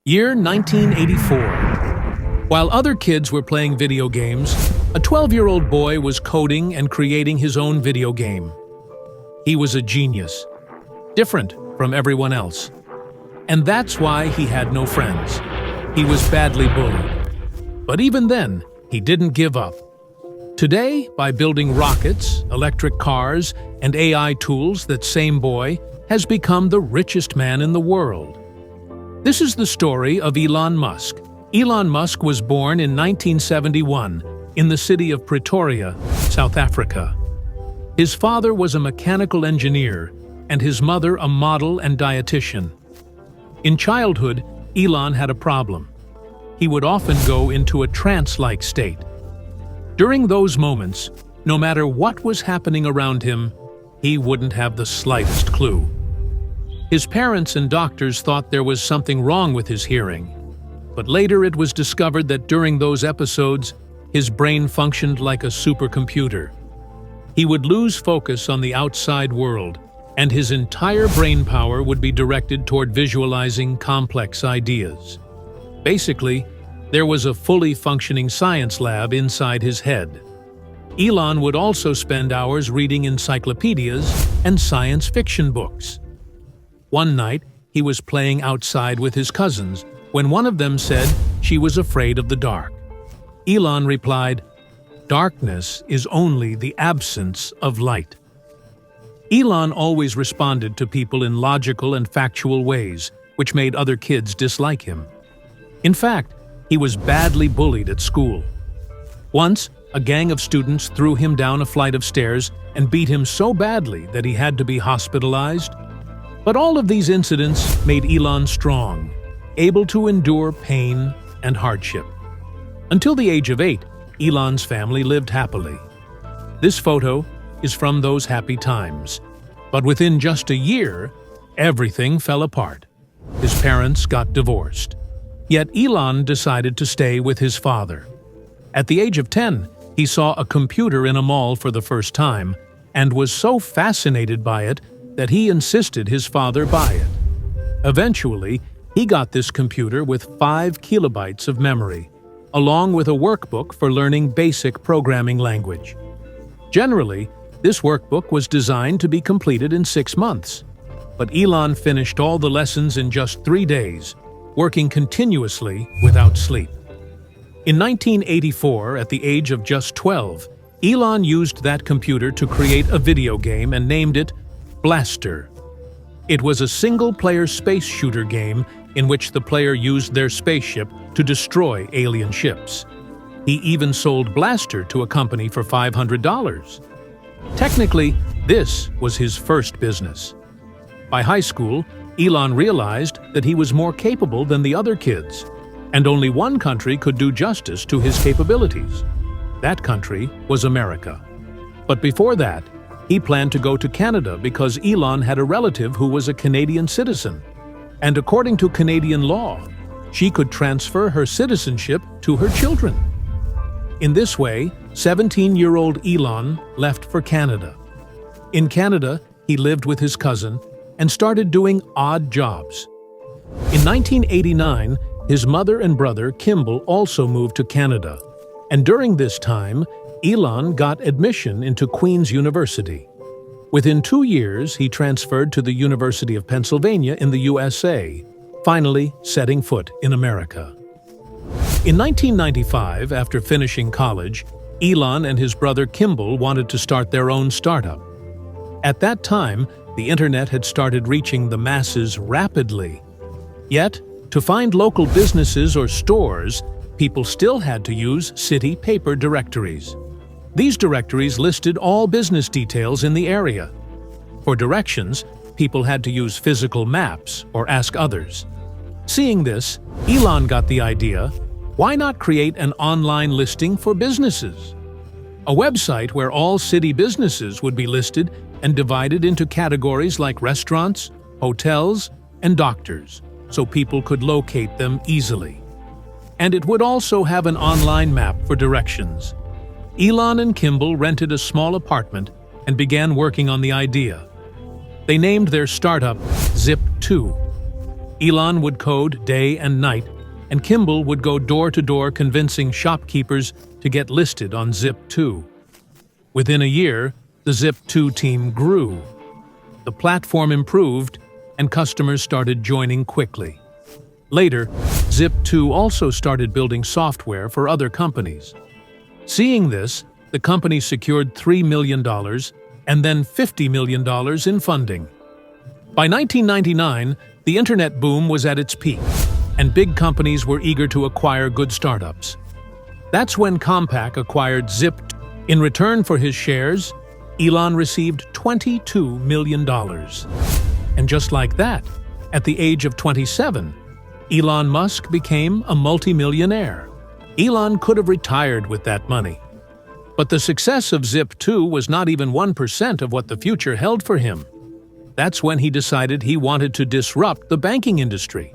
Year 1984. While other kids were playing video games, a 12-year-old boy was coding and creating his own video game. He was a genius, different from everyone else. And that's why he had no friends. He was badly bullied. But even then, he didn't give up. Today, by building rockets, electric cars, and AI tools, that same boy has become the richest man in the world. This is the story of Elon Musk. Elon Musk was born in 1971 in the city of Pretoria, South Africa. His father was a mechanical engineer and his mother a model and dietitian. In childhood, Elon had a problem. He would often go into a trance-like state. During those moments, no matter what was happening around him, he wouldn't have the slightest clue. His parents and doctors thought there was something wrong with his hearing, but later it was discovered that during those episodes, his brain functioned like a supercomputer. He would lose focus on the outside world, and his entire brain power would be directed toward visualizing complex ideas. Basically, there was a fully functioning science lab inside his head. Elon would also spend hours reading encyclopedias and science fiction books. One night, he was playing outside with his cousins when one of them said she was afraid of the dark. Elon replied, "Darkness is only the absence of light." Elon always responded to people in logical and factual ways, which made other kids dislike him. In fact, he was badly bullied at school. Once, a gang of students threw him down a flight of stairs and beat him so badly that he had to be hospitalized. But all of these incidents made Elon strong, able to endure pain and hardship. Until the age of 8, Elon's family lived happily. This photo is from those happy times. But within just a year, everything fell apart. His parents got divorced. Yet Elon decided to stay with his father. At the age of 10, he saw a computer in a mall for the first time and was so fascinated by it that he insisted his father buy it. Eventually, he got this computer with 5 kilobytes of memory, along with a workbook for learning basic programming language. Generally, this workbook was designed to be completed in 6 months. But Elon finished all the lessons in just 3 days, working continuously without sleep. In 1984, at the age of just 12, Elon used that computer to create a video game and named it Blaster. It was a single-player space shooter game in which the player used their spaceship to destroy alien ships. He even sold Blaster to a company for $500. Technically, this was his first business. By high school, Elon realized that he was more capable than the other kids, and only one country could do justice to his capabilities. That country was America. But before that, he planned to go to Canada because Elon had a relative who was a Canadian citizen. And according to Canadian law, she could transfer her citizenship to her children. In this way, 17-year-old Elon left for Canada. In Canada, he lived with his cousin and started doing odd jobs. In 1989, his mother and brother, Kimball, also moved to Canada. And during this time, Elon got admission into Queen's University. Within 2 years, he transferred to the University of Pennsylvania in the USA, finally setting foot in America. In 1995, after finishing college, Elon and his brother Kimball wanted to start their own startup. At that time, the internet had started reaching the masses rapidly. Yet, to find local businesses or stores, people still had to use city paper directories. These directories listed all business details in the area. For directions, people had to use physical maps or ask others. Seeing this, Elon got the idea, why not create an online listing for businesses? A website where all city businesses would be listed and divided into categories like restaurants, hotels, and doctors, so people could locate them easily. And it would also have an online map for directions. Elon and Kimball rented a small apartment and began working on the idea. They named their startup Zip2. Elon would code day and night, and Kimball would go door to door convincing shopkeepers to get listed on Zip2. Within a year, the Zip2 team grew. The platform improved, and customers started joining quickly. Later, Zip2 also started building software for other companies. Seeing this, the company secured $3 million and then $50 million in funding. By 1999, the internet boom was at its peak, and big companies were eager to acquire good startups. That's when Compaq acquired Zip. In return for his shares, Elon received $22 million. And just like that, at the age of 27, Elon Musk became a multimillionaire. Elon could have retired with that money. But the success of Zip2 was not even 1% of what the future held for him. That's when he decided he wanted to disrupt the banking industry.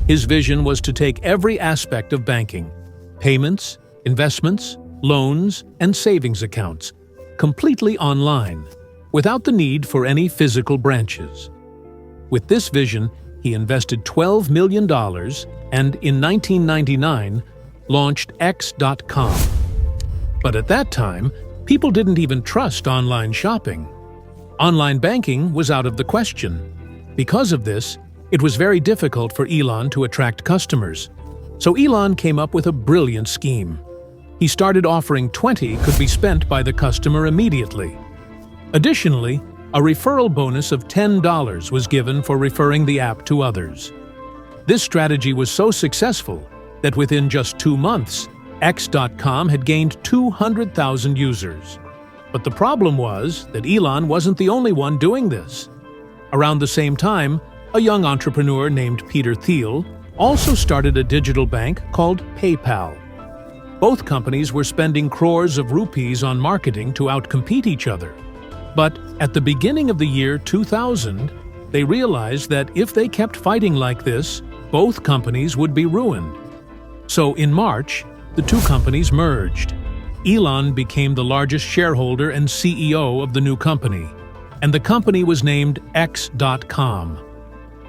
His vision was to take every aspect of banking – payments, investments, loans, and savings accounts – completely online, without the need for any physical branches. With this vision, he invested $12 million and, in 1999, launched X.com. But at that time, people didn't even trust online shopping. Online banking was out of the question. Because of this, it was very difficult for Elon to attract customers. So Elon came up with a brilliant scheme. He started offering $20 could be spent by the customer immediately. Additionally, a referral bonus of $10 was given for referring the app to others. This strategy was so successful that within just 2 months, X.com had gained 200,000 users. But the problem was that Elon wasn't the only one doing this. Around the same time, a young entrepreneur named Peter Thiel also started a digital bank called PayPal. Both companies were spending crores of rupees on marketing to outcompete each other. But at the beginning of the year 2000, they realized that if they kept fighting like this, both companies would be ruined. So in March, the two companies merged. Elon became the largest shareholder and CEO of the new company, and the company was named X.com.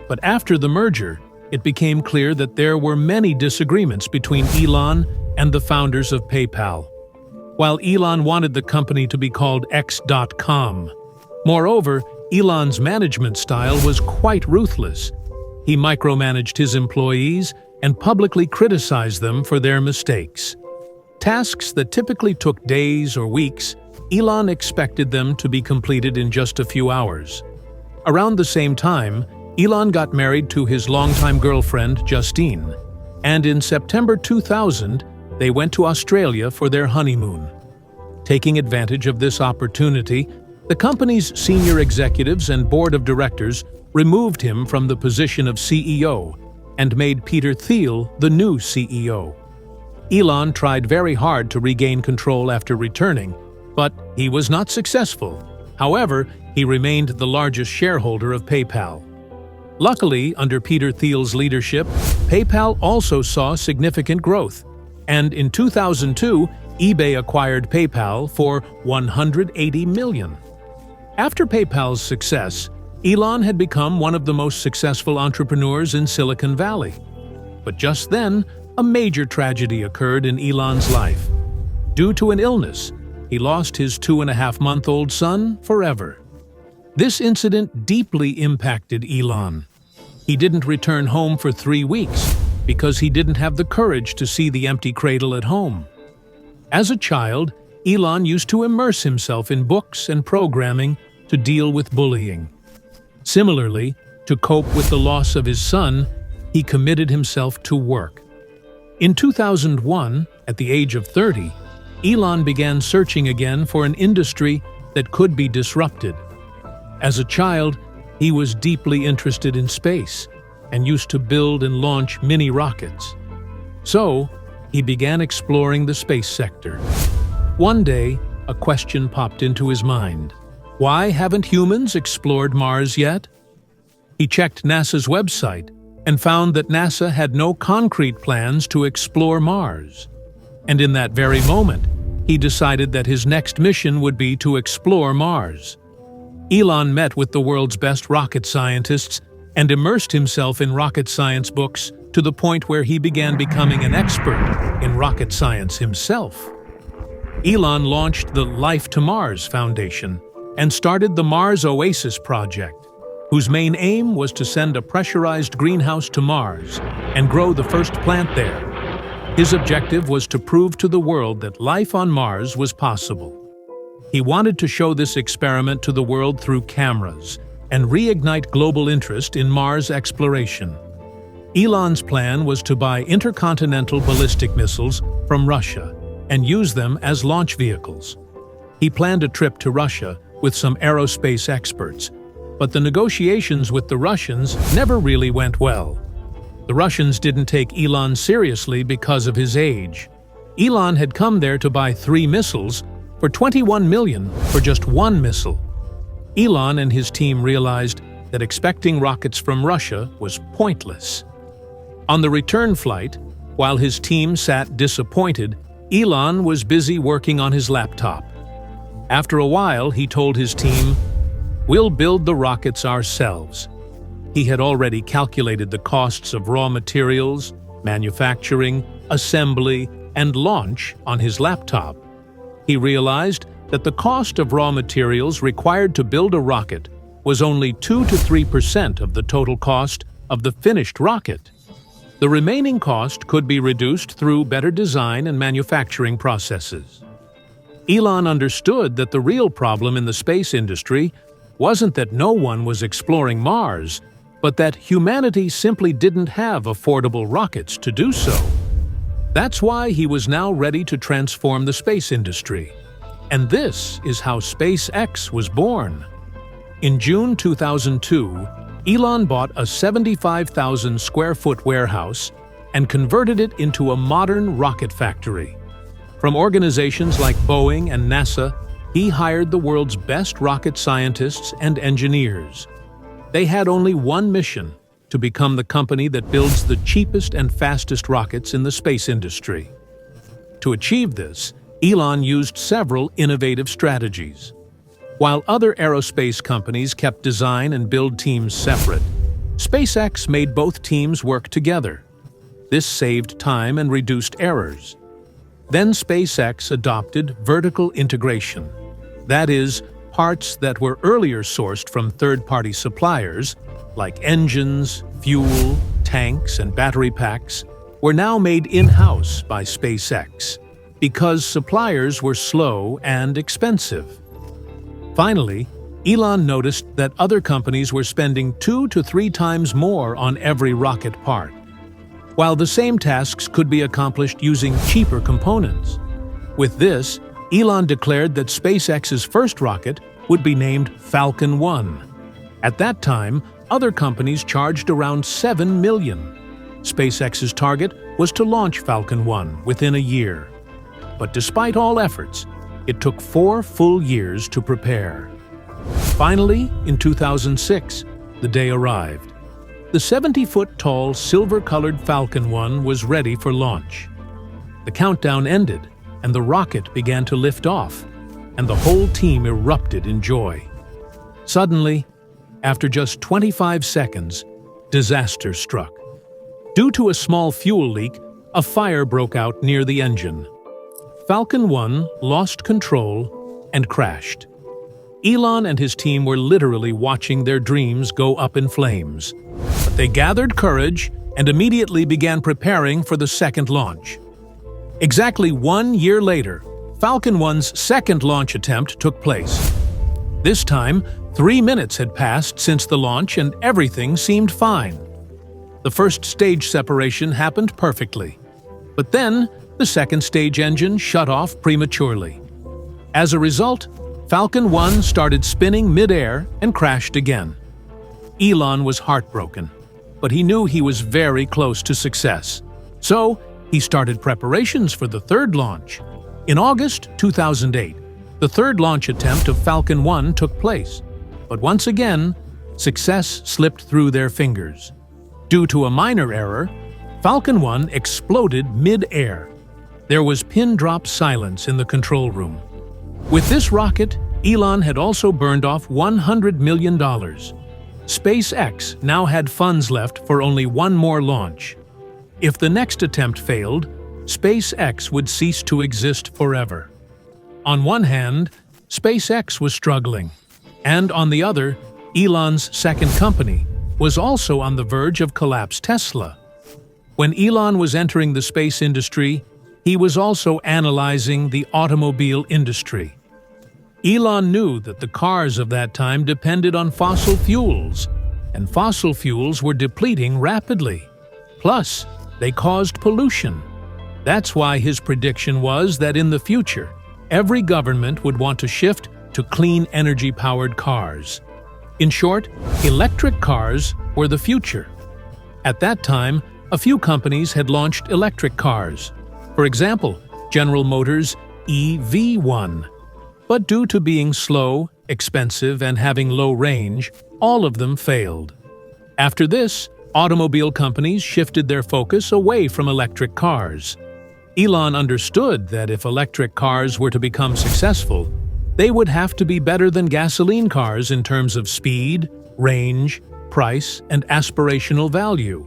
But after the merger, it became clear that there were many disagreements between Elon and the founders of PayPal. While Elon wanted the company to be called X.com. Moreover, Elon's management style was quite ruthless. He micromanaged his employees and publicly criticized them for their mistakes. Tasks that typically took days or weeks, Elon expected them to be completed in just a few hours. Around the same time, Elon got married to his longtime girlfriend, Justine, and in September 2000, they went to Australia for their honeymoon. Taking advantage of this opportunity, the company's senior executives and board of directors removed him from the position of CEO and made Peter Thiel the new CEO. Elon tried very hard to regain control after returning, but he was not successful. However, he remained the largest shareholder of PayPal. Luckily, under Peter Thiel's leadership, PayPal also saw significant growth, and in 2002, eBay acquired PayPal for $180 million. After PayPal's success, Elon had become one of the most successful entrepreneurs in Silicon Valley. But just then, a major tragedy occurred in Elon's life. Due to an illness, he lost his 2.5-month-old son forever. This incident deeply impacted Elon. He didn't return home for 3 weeks because he didn't have the courage to see the empty cradle at home. As a child, Elon used to immerse himself in books and programming to deal with bullying. Similarly, to cope with the loss of his son, he committed himself to work. In 2001, at the age of 30, Elon began searching again for an industry that could be disrupted. As a child, he was deeply interested in space and used to build and launch mini rockets. So, he began exploring the space sector. One day, a question popped into his mind. Why haven't humans explored Mars yet? He checked NASA's website and found that NASA had no concrete plans to explore Mars. And in that very moment, he decided that his next mission would be to explore Mars. Elon met with the world's best rocket scientists and immersed himself in rocket science books to the point where he began becoming an expert in rocket science himself. Elon launched the Life to Mars Foundation and started the Mars Oasis project, whose main aim was to send a pressurized greenhouse to Mars and grow the first plant there. His objective was to prove to the world that life on Mars was possible. He wanted to show this experiment to the world through cameras and reignite global interest in Mars exploration. Elon's plan was to buy intercontinental ballistic missiles from Russia and use them as launch vehicles. He planned a trip to Russia with some aerospace experts, but the negotiations with the Russians never really went well. The Russians didn't take Elon seriously because of his age. Elon had come there to buy 3 missiles for $21 million for just one missile. Elon and his team realized that expecting rockets from Russia was pointless. On the return flight, while his team sat disappointed, Elon was busy working on his laptop. After a while, he told his team, "We'll build the rockets ourselves." He had already calculated the costs of raw materials, manufacturing, assembly, and launch on his laptop. He realized that the cost of raw materials required to build a rocket was only 2 to 3% of the total cost of the finished rocket. The remaining cost could be reduced through better design and manufacturing processes. Elon understood that the real problem in the space industry wasn't that no one was exploring Mars, but that humanity simply didn't have affordable rockets to do so. That's why he was now ready to transform the space industry. And this is how SpaceX was born. In June 2002, Elon bought a 75,000 square foot warehouse and converted it into a modern rocket factory. From organizations like Boeing and NASA, he hired the world's best rocket scientists and engineers. They had only one mission: to become the company that builds the cheapest and fastest rockets in the space industry. To achieve this, Elon used several innovative strategies. While other aerospace companies kept design and build teams separate, SpaceX made both teams work together. This saved time and reduced errors. Then SpaceX adopted vertical integration. That is, parts that were earlier sourced from third-party suppliers, like engines, fuel, tanks, and battery packs, were now made in-house by SpaceX, because suppliers were slow and expensive. Finally, Elon noticed that other companies were spending 2 to 3 times more on every rocket part, while the same tasks could be accomplished using cheaper components. With this, Elon declared that SpaceX's first rocket would be named Falcon 1. At that time, other companies charged around $7 million. SpaceX's target was to launch Falcon 1 within a year. But despite all efforts, it took 4 full years to prepare. Finally, in 2006, the day arrived. The 70-foot-tall, silver-colored Falcon 1 was ready for launch. The countdown ended, and the rocket began to lift off, and the whole team erupted in joy. Suddenly, after just 25 seconds, disaster struck. Due to a small fuel leak, a fire broke out near the engine. Falcon 1 lost control and crashed. Elon and his team were literally watching their dreams go up in flames. But they gathered courage and immediately began preparing for the second launch. Exactly 1 year later, Falcon 1's second launch attempt took place. This time, 3 minutes had passed since the launch and everything seemed fine. The first stage separation happened perfectly. But then, the second stage engine shut off prematurely. As a result, Falcon 1 started spinning mid-air and crashed again. Elon was heartbroken, but he knew he was very close to success. So, he started preparations for the third launch. In August 2008, the third launch attempt of Falcon 1 took place. But once again, success slipped through their fingers. Due to a minor error, Falcon 1 exploded mid-air. There was pin-drop silence in the control room. With this rocket, Elon had also burned off $100 million. SpaceX now had funds left for only one more launch. If the next attempt failed, SpaceX would cease to exist forever. On one hand, SpaceX was struggling, and on the other, Elon's second company was also on the verge of collapse, Tesla. When Elon was entering the space industry, he was also analyzing the automobile industry. Elon knew that the cars of that time depended on fossil fuels, and fossil fuels were depleting rapidly. Plus, they caused pollution. That's why his prediction was that in the future, every government would want to shift to clean energy-powered cars. In short, electric cars were the future. At that time, a few companies had launched electric cars. For example, General Motors' EV1. But due to being slow, expensive, and having low range, all of them failed. After this, automobile companies shifted their focus away from electric cars. Elon understood that if electric cars were to become successful, they would have to be better than gasoline cars in terms of speed, range, price, and aspirational value.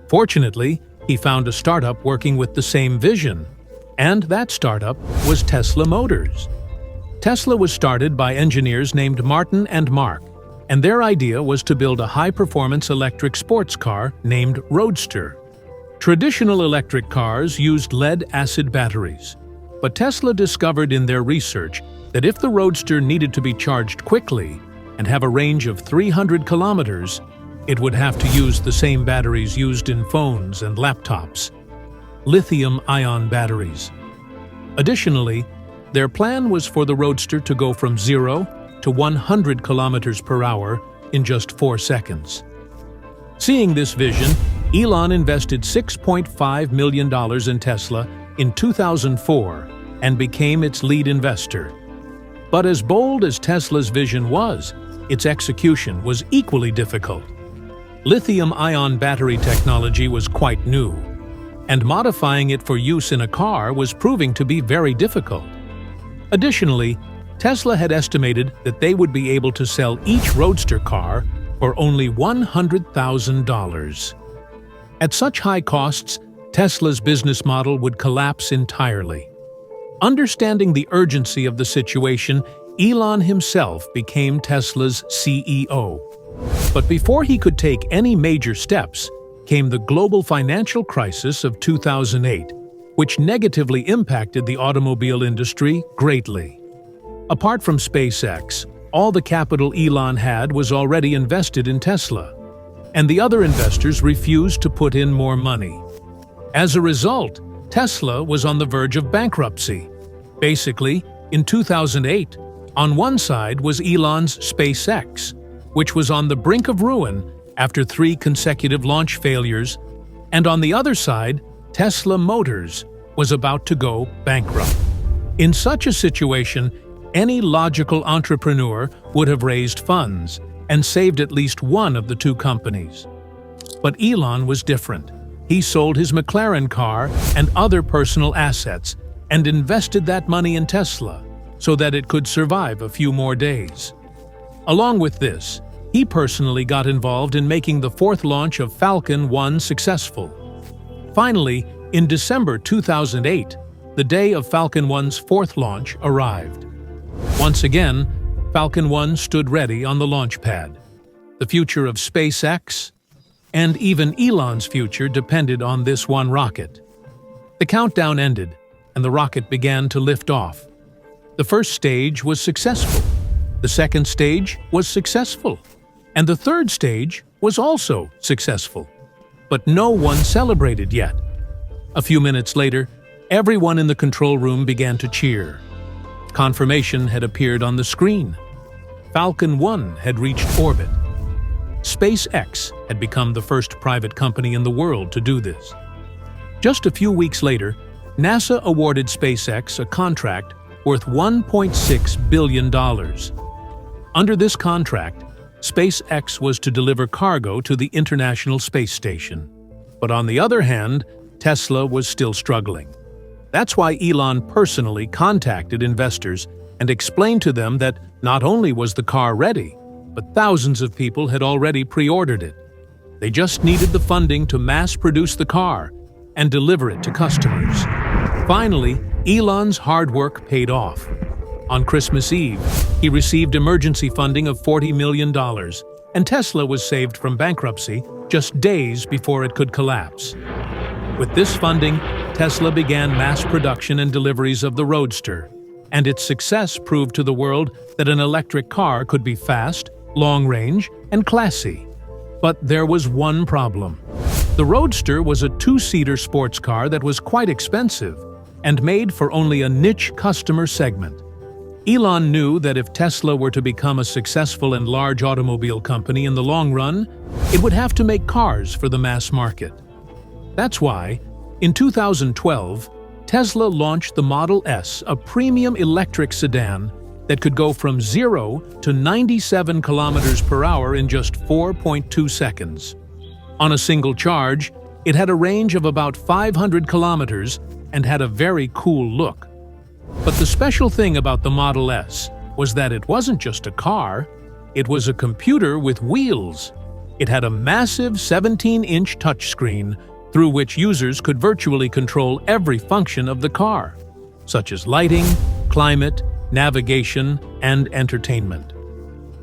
Fortunately, he found a startup working with the same vision, and that startup was Tesla Motors. Tesla was started by engineers named Martin and Mark, and their idea was to build a high-performance electric sports car named Roadster. Traditional electric cars used lead-acid batteries, but Tesla discovered in their research that if the Roadster needed to be charged quickly and have a range of 300 kilometers, it would have to use the same batteries used in phones and laptops, lithium-ion batteries. Additionally, their plan was for the Roadster to go from 0 to 100 kilometers per hour in just 4 seconds. Seeing this vision, Elon invested $6.5 million in Tesla in 2004 and became its lead investor. But as bold as Tesla's vision was, its execution was equally difficult. Lithium-ion battery technology was quite new, and modifying it for use in a car was proving to be very difficult. Additionally, Tesla had estimated that they would be able to sell each Roadster car for only $100,000. At such high costs, Tesla's business model would collapse entirely. Understanding the urgency of the situation, Elon himself became Tesla's CEO. But before he could take any major steps, came the global financial crisis of 2008, which negatively impacted the automobile industry greatly. Apart from SpaceX, all the capital Elon had was already invested in Tesla, and the other investors refused to put in more money. As a result, Tesla was on the verge of bankruptcy. Basically, in 2008, on one side was Elon's SpaceX, which was on the brink of ruin after 3 consecutive launch failures, and on the other side, Tesla Motors was about to go bankrupt. In such a situation, any logical entrepreneur would have raised funds and saved at least one of the 2 companies. But Elon was different. He sold his McLaren car and other personal assets and invested that money in Tesla so that it could survive a few more days. Along with this, he personally got involved in making the 4th launch of Falcon 1 successful. Finally, in December 2008, the day of Falcon 1's 4th launch arrived. Once again, Falcon 1 stood ready on the launch pad. The future of SpaceX, and even Elon's future, depended on this one rocket. The countdown ended, and the rocket began to lift off. The first stage was successful. The second stage was successful. And the third stage was also successful. But no one celebrated yet. A few minutes later, everyone in the control room began to cheer. Confirmation had appeared on the screen. Falcon 1 had reached orbit. SpaceX had become the first private company in the world to do this. Just a few weeks later, NASA awarded SpaceX a contract worth $1.6 billion. Under this contract, SpaceX was to deliver cargo to the International Space Station. But on the other hand, Tesla was still struggling. That's why Elon personally contacted investors and explained to them that not only was the car ready, but thousands of people had already pre-ordered it. They just needed the funding to mass-produce the car and deliver it to customers. Finally, Elon's hard work paid off. On Christmas Eve, he received emergency funding of $40 million, and Tesla was saved from bankruptcy just days before it could collapse. With this funding, Tesla began mass production and deliveries of the Roadster, and its success proved to the world that an electric car could be fast, long-range, and classy. But there was one problem. The Roadster was a two-seater sports car that was quite expensive and made for only a niche customer segment. Elon knew that if Tesla were to become a successful and large automobile company in the long run, it would have to make cars for the mass market. That's why, in 2012, Tesla launched the Model S, a premium electric sedan that could go from 0 to 97 kilometers per hour in just 4.2 seconds. On a single charge, it had a range of about 500 kilometers and had a very cool look. But the special thing about the Model S was that it wasn't just a car, it was a computer with wheels. It had a massive 17-inch touchscreen through which users could virtually control every function of the car, such as lighting, climate, navigation, and entertainment.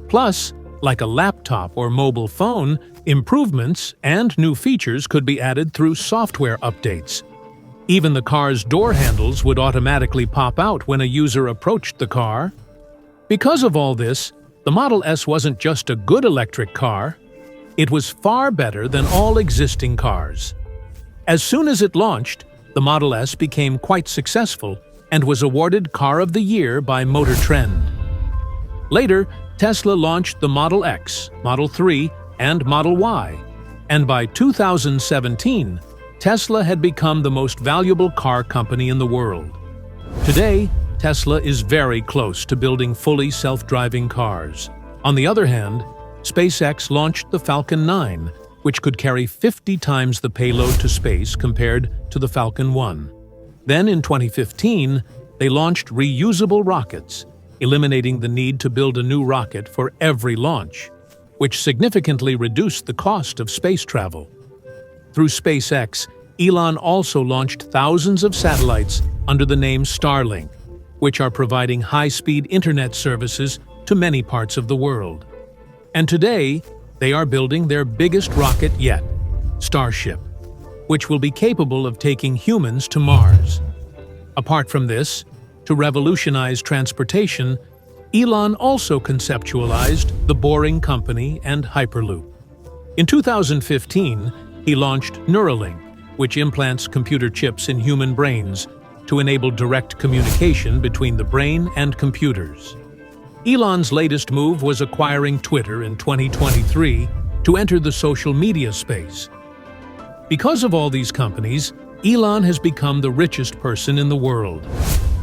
Plus, like a laptop or mobile phone, improvements and new features could be added through software updates. Even the car's door handles would automatically pop out when a user approached the car. Because of all this, the Model S wasn't just a good electric car, it was far better than all existing cars. As soon as it launched, the Model S became quite successful and was awarded Car of the Year by Motor Trend. Later, Tesla launched the Model X, Model 3, and Model Y, and by 2017, Tesla had become the most valuable car company in the world. Today, Tesla is very close to building fully self-driving cars. On the other hand, SpaceX launched the Falcon 9, which could carry 50 times the payload to space compared to the Falcon 1. Then in 2015, they launched reusable rockets, eliminating the need to build a new rocket for every launch, which significantly reduced the cost of space travel. Through SpaceX, Elon also launched thousands of satellites under the name Starlink, which are providing high-speed internet services to many parts of the world. And today, they are building their biggest rocket yet, Starship, which will be capable of taking humans to Mars. Apart from this, to revolutionize transportation, Elon also conceptualized the Boring Company and Hyperloop. In 2015, he launched Neuralink, which implants computer chips in human brains to enable direct communication between the brain and computers. Elon's latest move was acquiring Twitter in 2023 to enter the social media space. Because of all these companies, Elon has become the richest person in the world,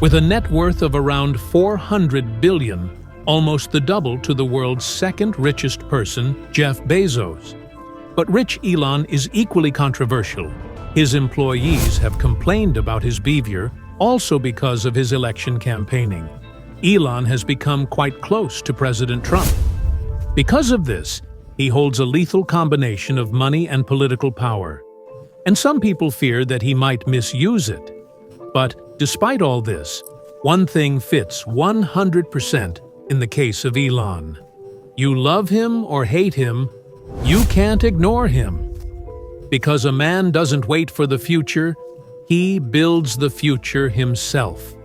with a net worth of around 400 billion, almost the double to the world's second richest person, Jeff Bezos. But rich Elon is equally controversial. His employees have complained about his behavior, also because of his election campaigning. Elon has become quite close to President Trump. Because of this, he holds a lethal combination of money and political power. And some people fear that he might misuse it. But despite all this, one thing fits 100% in the case of Elon. You love him or hate him, you can't ignore him. Because a man doesn't wait for the future, he builds the future himself.